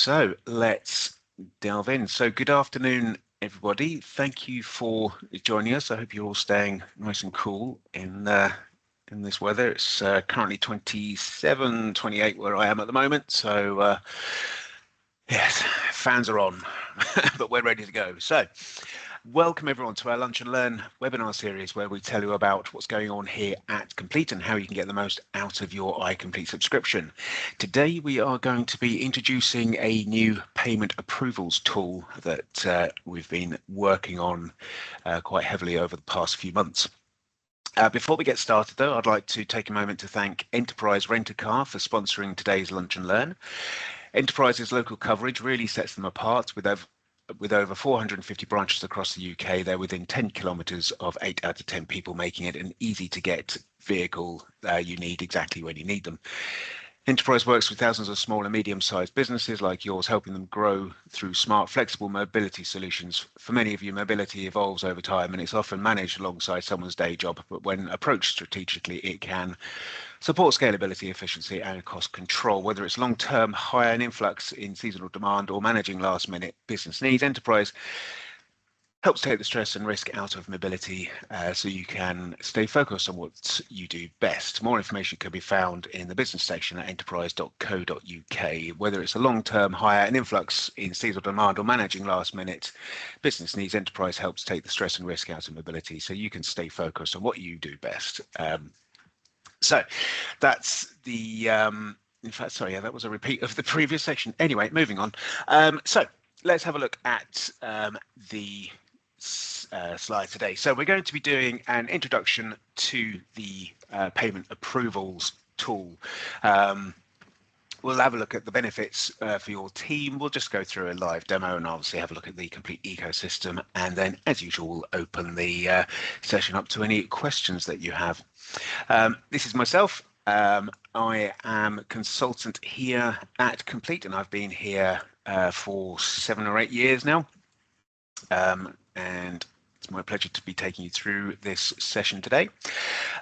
So let's delve in. So good afternoon, everybody. Thank you for joining us. I hope you're all staying nice and cool in this weather. It's currently 27, 28 where I am at the moment. So yes, fans are on, but we're ready to go. So welcome everyone to our Lunch and Learn webinar series where we tell you about what's going on here at Compleat and how you can get the most out of your iCompleat subscription. Today we are going to be introducing a new payment approvals tool that we've been working on quite heavily over the past few months. Before we get started though, I'd like to take a moment to thank Enterprise Rent-A-Car for sponsoring today's Lunch and Learn. Enterprise's local coverage really sets them apart. With over 450 branches across the UK, they're within 10 kilometres of 8 out of 10 people, making it an easy to get vehicle you need exactly when you need them. Enterprise works with thousands of small and medium-sized businesses like yours, helping them grow through smart, flexible mobility solutions. For many of you, mobility evolves over time and it's often managed alongside someone's day job, but when approached strategically, it can support scalability, efficiency and cost control. Whether it's long-term hire and influx in seasonal demand or managing last-minute business needs, Enterprise helps take the stress and risk out of mobility so you can stay focused on what you do best. More information can be found in the business section at enterprise.co.uk. Whether it's a long-term hire and influx in seasonal demand or managing last-minute business needs, Enterprise helps take the stress and risk out of mobility so you can stay focused on what you do best. So that's the, in fact, sorry, yeah, that was a repeat of the previous section. Anyway, moving on. So let's have a look at the slide today. So we're going to be doing an introduction to the payment approvals tool. We'll have a look at the benefits for your team. We'll just go through a live demo and obviously have a look at the complete ecosystem. And then, as usual, we'll open the session up to any questions that you have. This is myself. I am consultant here at Compleat, and I've been here for 7 or 8 years now. And it's my pleasure to be taking you through this session today.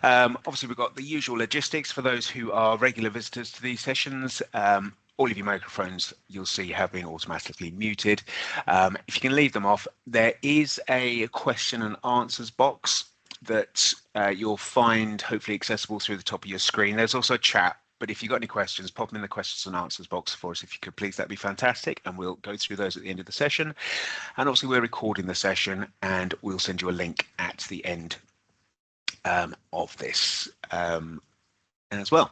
Obviously, we've got the usual logistics for those who are regular visitors to these sessions. All of your microphones you'll see have been automatically muted. If you can leave them off, there is a question and answers box that you'll find hopefully accessible through the top of your screen. There's also a chat, but if you've got any questions, pop them in the questions and answers box for us if you could please. That'd be fantastic, and we'll go through those at the end of the session. And obviously we're recording the session and we'll send you a link at the end of this as well.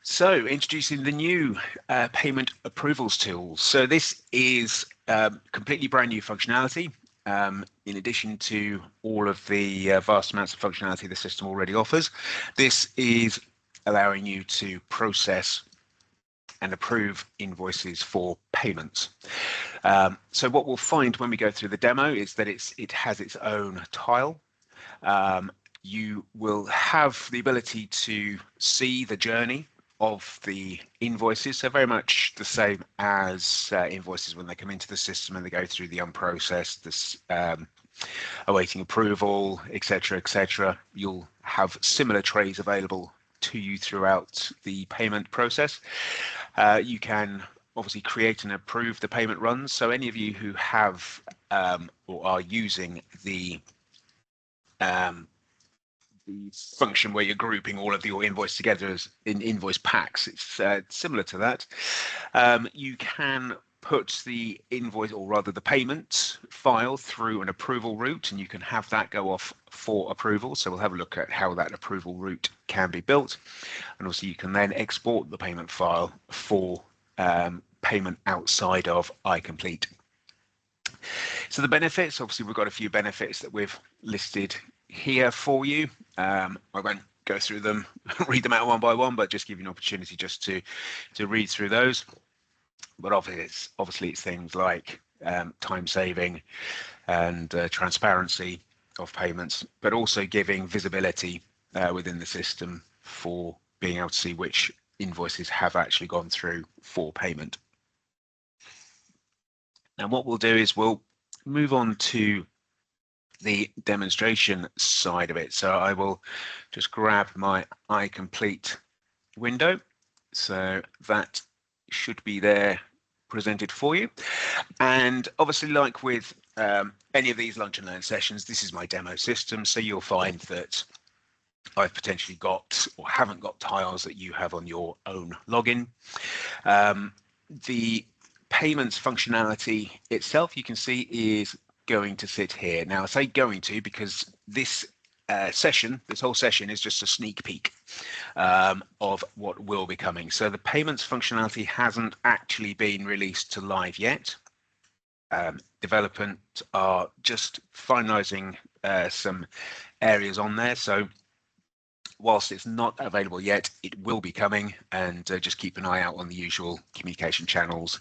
So introducing the new payment approvals tool. So this is completely brand new functionality. In addition to all of the vast amounts of functionality the system already offers, this is allowing you to process and approve invoices for payments. So what we'll find when we go through the demo is that it has its own tile. You will have the ability to see the journey of the invoices, so very much the same as invoices when they come into the system and they go through the unprocessed, this awaiting approval, etc., etc. You'll have similar trays available to you throughout the payment process. You can obviously create and approve the payment runs. So any of you who have or are using the function where you're grouping all of your invoice together as in invoice packs, it's similar to that. You can put the invoice, or rather the payment file, through an approval route, and you can have that go off for approval. So we'll have a look at how that approval route can be built, and also you can then export the payment file for payment outside of iCompleat. So the benefits, obviously we've got a few benefits that we've listed here for you. I won't go through them, read them out one by one, but just give you an opportunity just to read through those. But obviously it's things like time saving and transparency of payments, but also giving visibility within the system for being able to see which invoices have actually gone through for payment. And what we'll do is we'll move on to the demonstration side of it. So I will just grab my iCompleat window. So that should be there presented for you. And obviously, like with any of these lunch and learn sessions, this is my demo system, so you'll find that I've potentially got or haven't got tiles that you have on your own login. The payments functionality itself, you can see, is going to sit here. Now I say going to because this whole session is just a sneak peek of what will be coming. So the payments functionality hasn't actually been released to live yet. Development are just finalizing some areas on there. So whilst it's not available yet, it will be coming, and just keep an eye out on the usual communication channels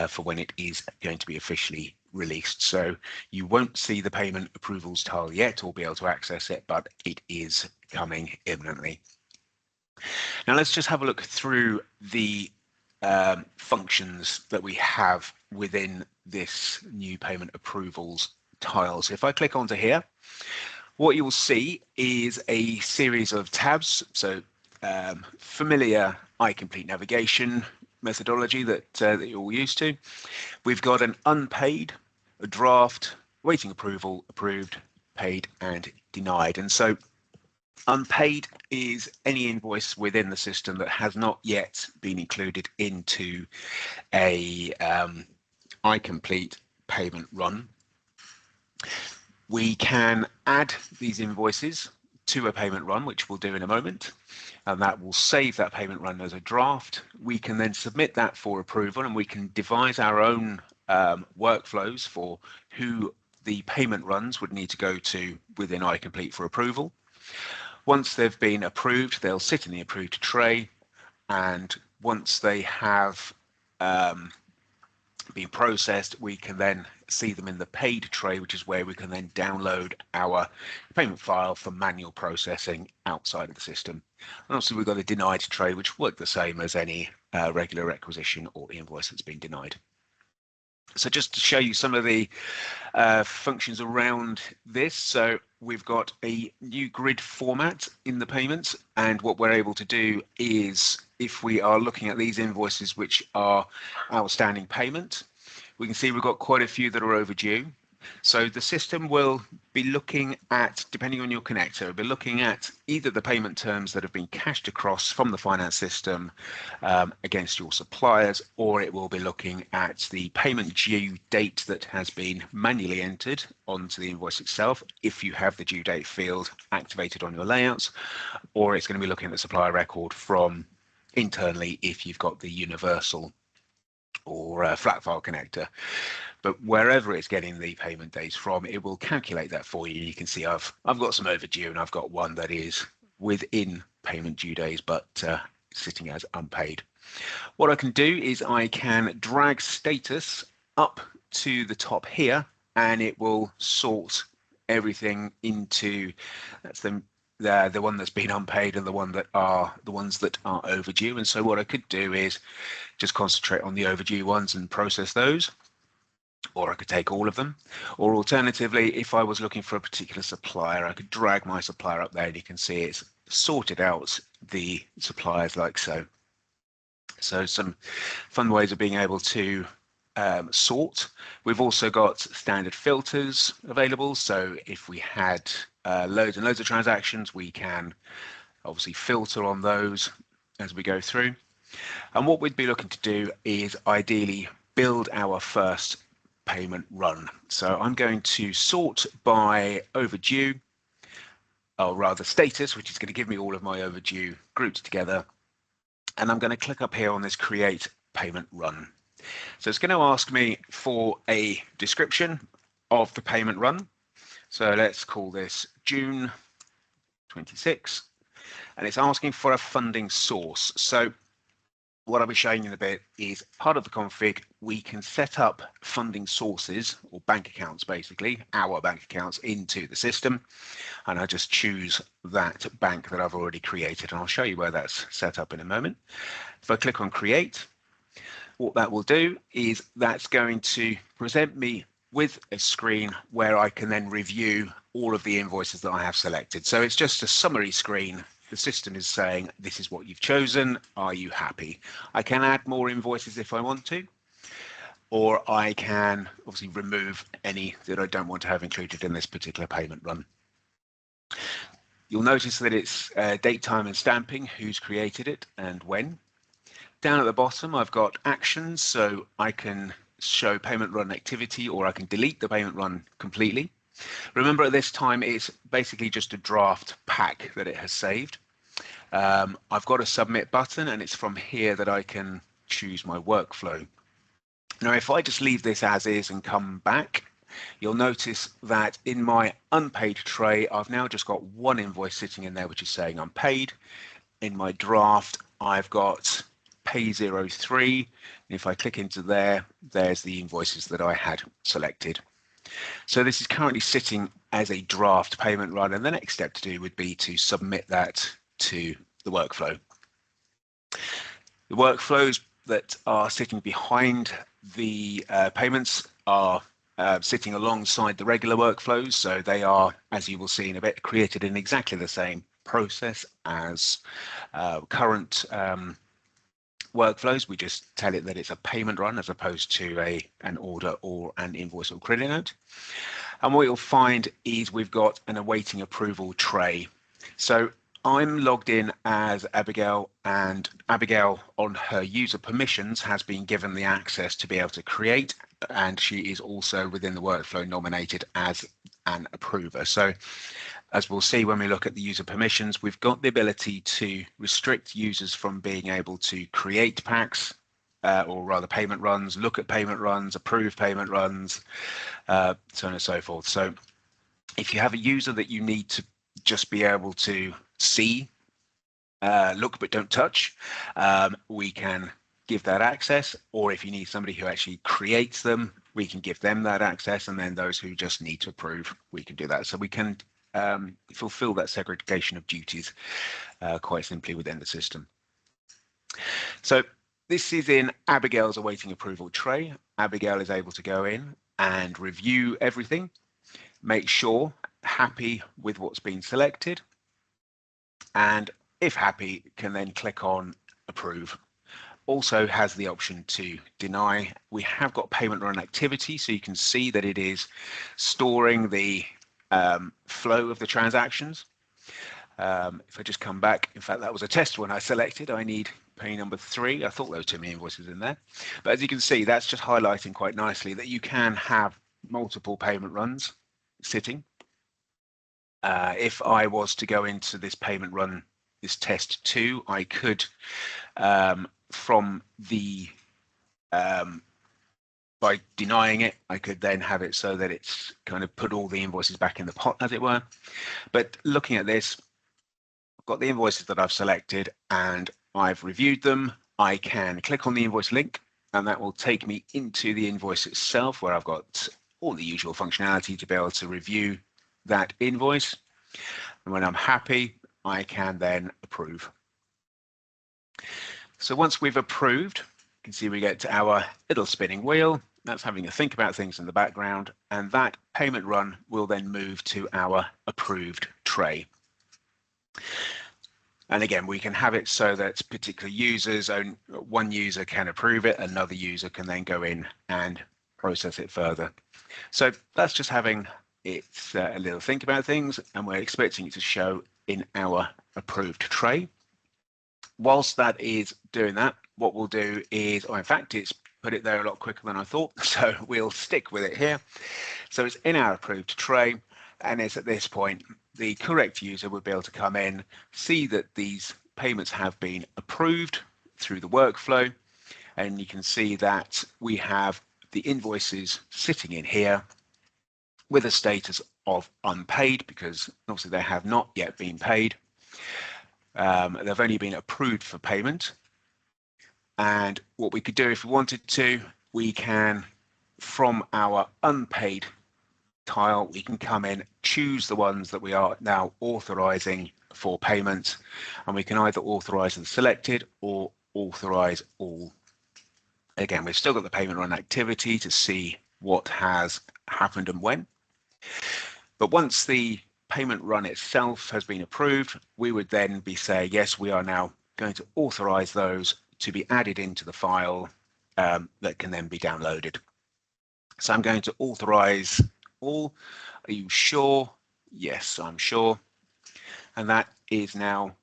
for when it is going to be officially released. So you won't see the payment approvals tile yet or be able to access it, but it is coming imminently. Now let's just have a look through the functions that we have within this new payment approvals tile. So if I click onto here, what you will see is a series of tabs. So familiar iCompleat navigation methodology that you're all used to. We've got an unpaid, a draft, waiting approval, approved, paid, and denied. And so unpaid is any invoice within the system that has not yet been included into a iCompleat payment run. We can add these invoices to a payment run, which we'll do in a moment, and that will save that payment run as a draft. We can then submit that for approval, and we can devise our own workflows for who the payment runs would need to go to within iCompleat for approval. Once they've been approved, they'll sit in the approved tray, and once they have being processed, we can then see them in the paid tray, which is where we can then download our payment file for manual processing outside of the system. And also we've got a denied tray, which works the same as any regular requisition or invoice that's been denied. So just to show you some of the functions around this, so we've got a new grid format in the payments, and what we're able to do is, if we are looking at these invoices which are outstanding payment, we can see we've got quite a few that are overdue. So the system will be looking at, depending on your connector, it'll be looking at either the payment terms that have been cashed across from the finance system against your suppliers, or it will be looking at the payment due date that has been manually entered onto the invoice itself, if you have the due date field activated on your layouts, or it's going to be looking at the supplier record from internally if you've got the universal or flat file connector. But wherever it's getting the payment dates from, it will calculate that for you. You can see I've got some overdue, and I've got one that is within payment due days but sitting as unpaid. What I can do is I can drag status up to the top here, and it will sort everything into, that's the one that's been unpaid and the ones that are overdue. And so what I could do is just concentrate on the overdue ones and process those, or I could take all of them, or alternatively, if I was looking for a particular supplier, I could drag my supplier up there, and you can see it's sorted out the suppliers like so. So some fun ways of being able to sort. We've also got standard filters available, so if we had loads and loads of transactions, we can obviously filter on those as we go through. And what we'd be looking to do is ideally build our first payment run. So I'm going to sort by overdue, or rather status, which is going to give me all of my overdue grouped together. And I'm going to click up here on this create payment run. So it's going to ask me for a description of the payment run. So let's call this June 26, and it's asking for a funding source. So what I'll be showing you in a bit is part of the config. We can set up funding sources, or bank accounts, basically our bank accounts, into the system, and I just choose that bank that I've already created, and I'll show you where that's set up in a moment. If I click on create, what that will do is that's going to present me with a screen where I can then review all of the invoices that I have selected. So it's just a summary screen. The system is saying, this is what you've chosen. Are you happy? I can add more invoices if I want to. or I can obviously remove any that I don't want to have included in this particular payment run. You'll notice that it's date, time and stamping, who's created it and when. Down at the bottom, I've got actions, so I can show payment run activity or I can delete the payment run completely. Remember, at this time, it's basically just a draft pack that it has saved. I've got a submit button, and it's from here that I can choose my workflow. Now, if I just leave this as is and come back, you'll notice that in my unpaid tray, I've now just got one invoice sitting in there, which is saying I'm paid. In my draft, I've got pay 03. And if I click into there, there's the invoices that I had selected. So this is currently sitting as a draft payment run, and the next step to do would be to submit that to the workflow. The workflows that are sitting behind the payments are sitting alongside the regular workflows, so they are, as you will see in a bit, created in exactly the same process as current workflows. We just tell it that it's a payment run as opposed to an order or an invoice or credit note. And what you'll find is we've got an awaiting approval tray. So I'm logged in as Abigail, and Abigail on her user permissions has been given the access to be able to create, and she is also within the workflow nominated as an approver. So as we'll see when we look at the user permissions, we've got the ability to restrict users from being able to create packs, or rather payment runs, look at payment runs, approve payment runs, so on and so forth. So if you have a user that you need to just be able to see, look but don't touch, we can give that access. Or if you need somebody who actually creates them, we can give them that access, and then those who just need to approve, we can do that. So we can fulfill that segregation of duties quite simply within the system. So this is in Abigail's awaiting approval tray. Abigail is able to go in and review everything, make sure happy with what's been selected, and if happy, can then click on approve. Also has the option to deny. We have got payment run activity, so you can see that it is storing the flow of the transactions. If I just come back, in fact, that was a test one I selected. I need pay number 3. I thought there were too many invoices in there. But as you can see, that's just highlighting quite nicely that you can have multiple payment runs sitting. If I was to go into this payment run, this test 2, I could, from the, by denying it, I could then have it so that it's kind of put all the invoices back in the pot, as it were. But looking at this, I've got the invoices that I've selected and I've reviewed them. I can click on the invoice link, and that will take me into the invoice itself, where I've got all the usual functionality to be able to review that invoice. And when I'm happy, I can then approve. So once we've approved, you can see we get to our little spinning wheel. That's having a think about things in the background, and that payment run will then move to our approved tray. And again, we can have it so that particular users, one user can approve it, another user can then go in and process it further. So that's just having it a little think about things, and we're expecting it to show in our approved tray. Whilst that is doing that, what we'll do is, in fact, it's put it there a lot quicker than I thought, so we'll stick with it here. So it's in our approved tray, and it's at this point the correct user would be able to come in, see that these payments have been approved through the workflow, and you can see that we have the invoices sitting in here with a status of unpaid, because obviously they have not yet been paid. They've only been approved for payment. And what we could do if we wanted to, we can, from our unpaid tile, we can come in, choose the ones that we are now authorizing for payment, and we can either authorize the selected or authorize all. Again, we've still got the payment run activity to see what has happened and when. But once the payment run itself has been approved, we would then be saying, yes, we are now going to authorize those to be added into the file that can then be downloaded. So I'm going to authorize all. Are you sure? Yes, I'm sure. And that is now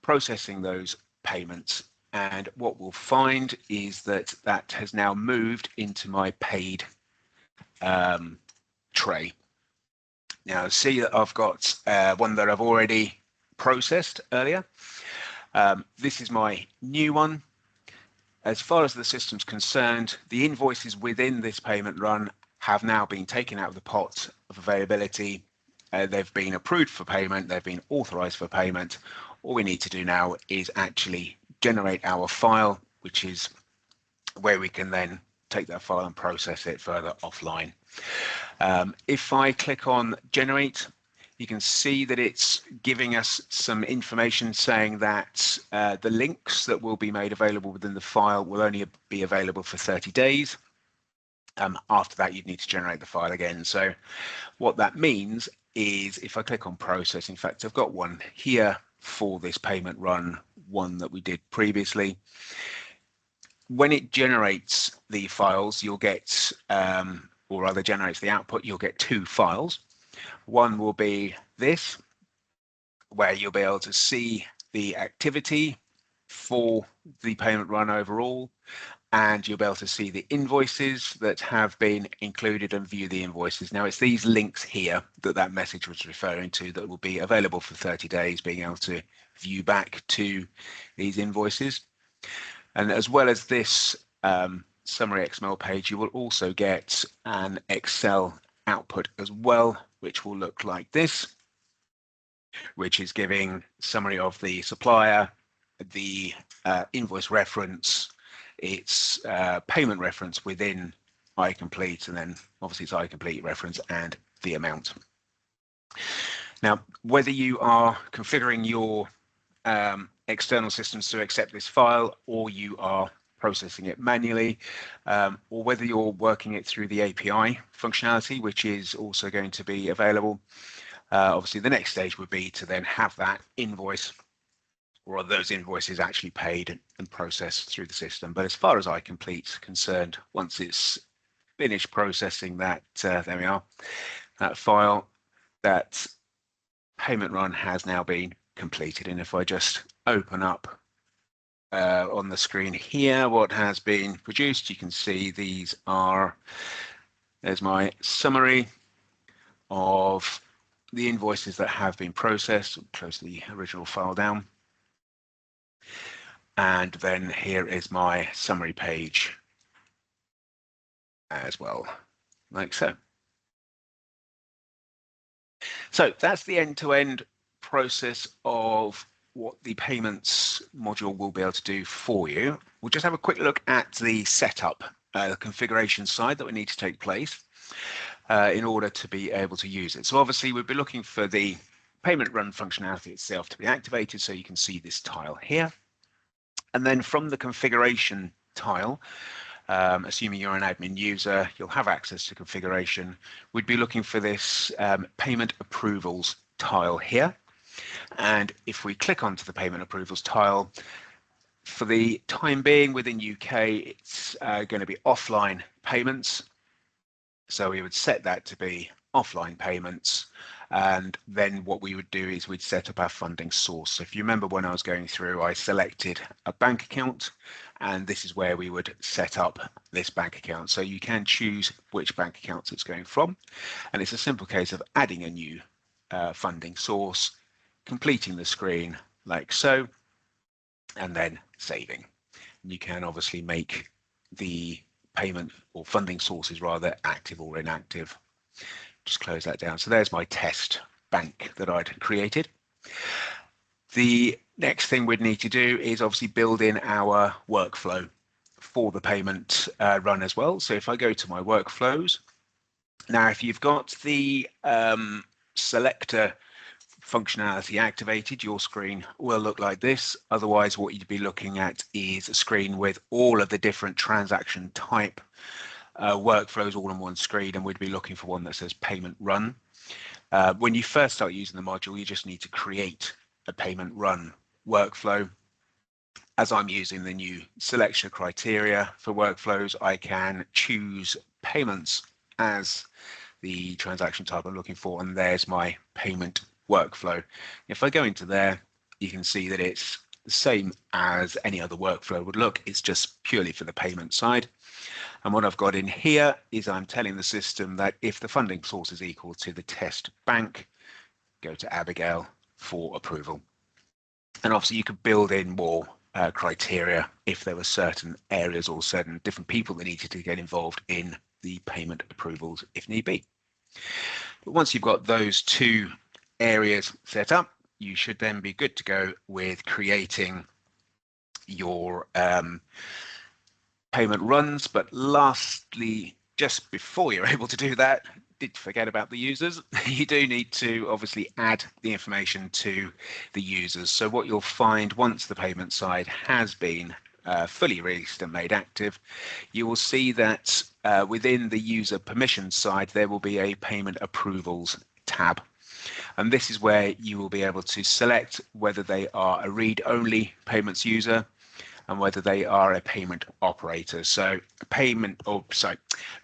processing those payments. And what we'll find is that that has now moved into my paid tray. Now see that I've got one that I've already processed earlier. This is my new one. As far as the system's concerned, the invoices within this payment run have now been taken out of the pot of availability. They've been approved for payment, they've been authorized for payment. All we need to do now is actually generate our file, which is where we can then take that file and process it further offline. If I click on generate, you can see that it's giving us some information saying that the links that will be made available within the file will only be available for 30 days. After that, you'd need to generate the file again. So what that means is if I click on process, in fact, I've got one here for this payment run, one that we did previously. When it generates the files, you'll get, or rather generates the output, you'll get two files. One will be this, where you'll be able to see the activity for the payment run overall, and you'll be able to see the invoices that have been included and view the invoices. Now, it's these links here that message was referring to that will be available for 30 days, being able to view back to these invoices. And as well as this summary XML page, you will also get an Excel output as well, which will look like this, which is giving summary of the supplier, the invoice reference, its payment reference within iCompleat, and then obviously its iCompleat reference and the amount. Now, whether you are configuring your external systems to accept this file, or you are processing it manually, or whether you're working it through the API functionality, which is also going to be available. Obviously, the next stage would be to then have that invoice or those invoices actually paid and processed through the system. But as far as iCompleat's concerned, once it's finished processing that, there we are, that file, that payment run has now been completed. And if I just open up on the screen here what has been produced, you can see these are, there's my summary of the invoices that have been processed. Close the original file down. And then here is my summary page as well, like so. So that's the end-to-end process of what the payments module will be able to do for you. We'll just have a quick look at the setup, the configuration side that would need to take place in order to be able to use it. So obviously we'll be looking for the payment run functionality itself to be activated, so you can see this tile here. And then from the configuration tile, assuming you're an admin user, you'll have access to configuration. We'd be looking for this payment approvals tile here. And if we click onto the payment approvals tile, for the time being within UK, it's going to be offline payments. So we would set that to be offline payments. And then what we would do is we'd set up our funding source. So if you remember when I was going through, I selected a bank account, and this is where we would set up this bank account. So you can choose which bank account it's going from. And it's a simple case of adding a new funding source, completing the screen like so, and then saving. And you can obviously make the payment or funding sources rather active or inactive. Just close that down. So there's my test bank that I'd created. The next thing we'd need to do is obviously build in our workflow for the payment run as well. So if I go to my workflows, now if you've got the selector functionality activated, your screen will look like this. Otherwise, what you'd be looking at is a screen with all of the different transaction type workflows all on one screen, and we'd be looking for one that says payment run. When you first start using the module, you just need to create a payment run workflow. as I'm using the new selection criteria for workflows, I can choose payments as the transaction type I'm looking for, and there's my payment workflow. If I go into there, you can see that it's the same as any other workflow would look. It's just purely for the payment side. And what I've got in here is I'm telling the system that if the funding source is equal to the test bank, go to Abigail for approval. And obviously you could build in more criteria if there were certain areas or certain different people that needed to get involved in the payment approvals if need be. But once you've got those two areas set up, you should then be good to go with creating your payment runs. But lastly, just before you're able to do that, did forget about the users. You do need to obviously add the information to the users. So what you'll find once the payment side has been fully released and made active, you will see that within the user permissions side, there will be a payment approvals tab. And this is where you will be able to select whether they are a read-only payments user and whether they are a payment operator. So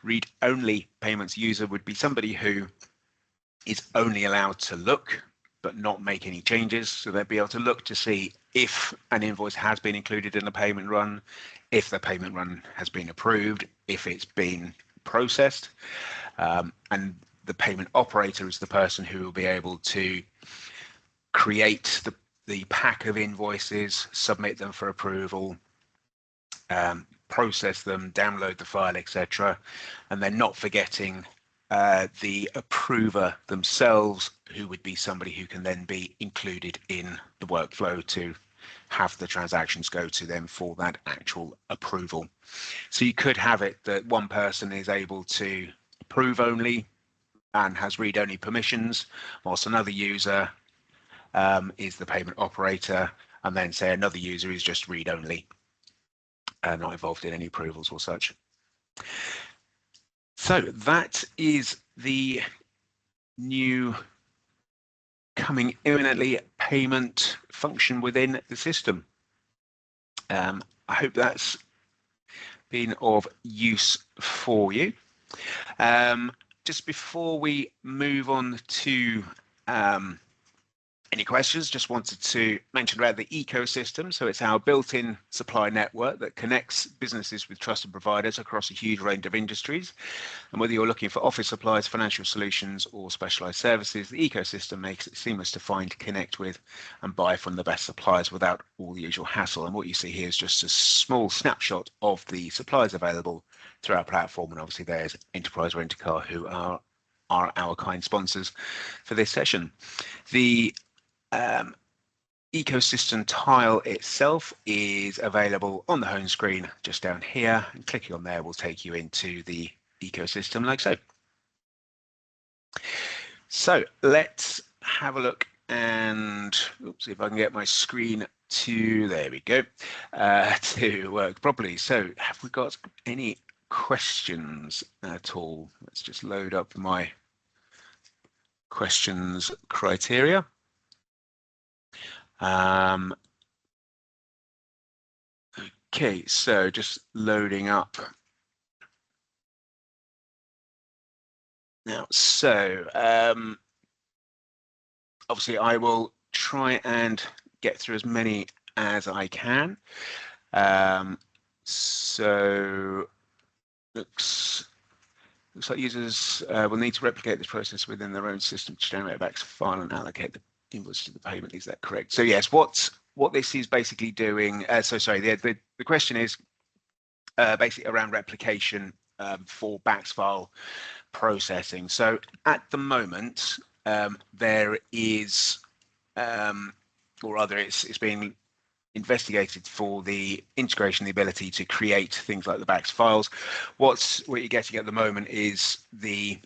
read-only payments user would be somebody who is only allowed to look but not make any changes. So they'll be able to look to see if an invoice has been included in a payment run, if the payment run has been approved, if it's been processed. And the payment operator is the person who will be able to create the pack of invoices, submit them for approval, process them, download the file, etc. And then not forgetting the approver themselves, who would be somebody who can then be included in the workflow to have the transactions go to them for that actual approval. So you could have it that one person is able to approve only and has read-only permissions, whilst another user is the payment operator, and then say another user is just read-only, not involved in any approvals or such. So that is the new coming imminently payment function within the system. I hope that's been of use for you. Just before we move on to any questions, just wanted to mention about the ecosystem. So it's our built-in supply network that connects businesses with trusted providers across a huge range of industries. And whether you're looking for office supplies, financial solutions, or specialized services, the ecosystem makes it seamless to find, connect with, and buy from the best suppliers without all the usual hassle. And what you see here is just a small snapshot of the suppliers available through our platform. And obviously there's Enterprise Rent-A-Car, who are our kind sponsors for this session. The ecosystem tile itself is available on the home screen just down here, and clicking on there will take you into the ecosystem like so. So let's have a look and see if I can get my screen to, there we go, to work properly. So have we got any questions at all? Let's just load up my questions criteria. Okay, so just loading up now. So obviously I will try and get through as many as I can. So looks like users will need to replicate this process within their own system to generate a BACS file and allocate the invoice to the payment. Is that correct? So yes, what this is basically doing, the question is basically around replication for BACS file processing. So at the moment, there is, or rather it's being investigated for the integration, the ability to create things like the BACS files. What you're getting at the moment is the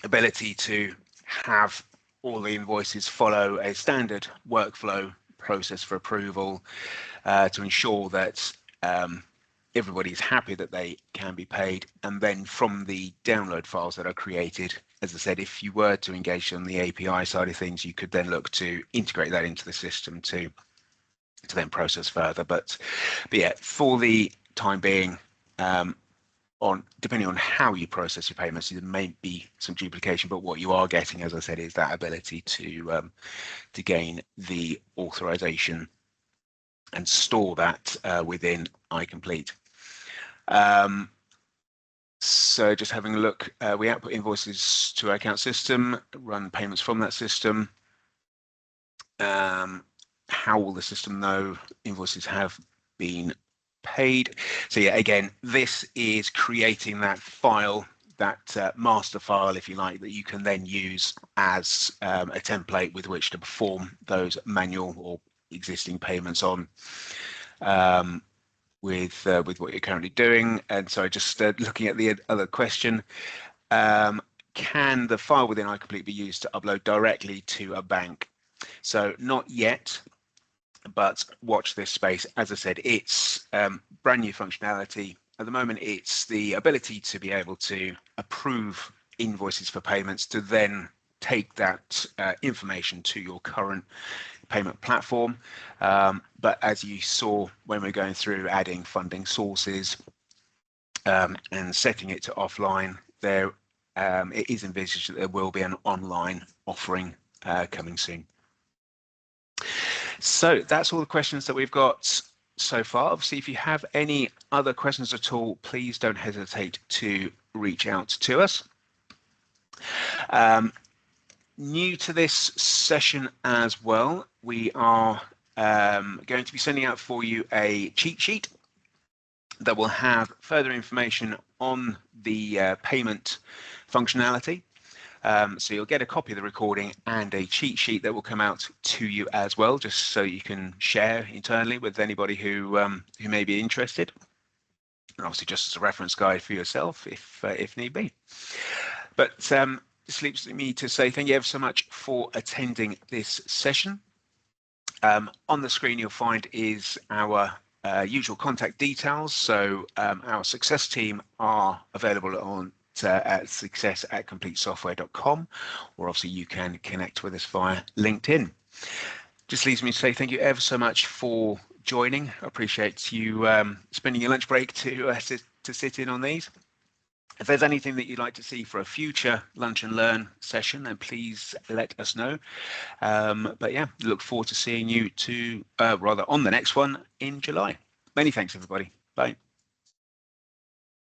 ability to have all the invoices follow a standard workflow process for approval to ensure that everybody's happy that they can be paid. And then from the download files that are created, as I said, if you were to engage on the API side of things, you could then look to integrate that into the system to to then process further. But yeah, for the time being, depending on how you process your payments, there may be some duplication, but what you are getting, as I said, is that ability to gain the authorization and store that within iCompleat. So just having a look, we output invoices to our account system, run payments from that system. How will the system know invoices have been paid? So yeah, again, this is creating that file, that master file, if you like, that you can then use as a template with which to perform those manual or existing payments on. With what you're currently doing. And so just looking at the other question, can the file within iCompleat be used to upload directly to a bank? So not yet, but watch this space. As I said, it's brand new functionality. At the moment, it's the ability to be able to approve invoices for payments, to then take that information to your current payment platform. But as you saw when we're going through adding funding sources and setting it to offline, there it is envisaged that there will be an online offering coming soon. So that's all the questions that we've got so far. Obviously, if you have any other questions at all, please don't hesitate to reach out to us. New to this session as well, we are going to be sending out for you a cheat sheet that will have further information on the payment functionality. So you'll get a copy of the recording and a cheat sheet that will come out to you as well, just so you can share internally with anybody who may be interested. And obviously just as a reference guide for yourself if need be. But this leaves me to say thank you ever so much for attending this session. On the screen you'll find is our usual contact details. So our success team are available on at success@compleatsoftware.com, or obviously you can connect with us via LinkedIn. Just leaves me to say thank you ever so much for joining. I appreciate you spending your lunch break to sit in on these. If there's anything that you'd like to see for a future Lunch and Learn session, then please let us know. But yeah, look forward to seeing you rather on the next one in July. Many thanks, everybody. Bye.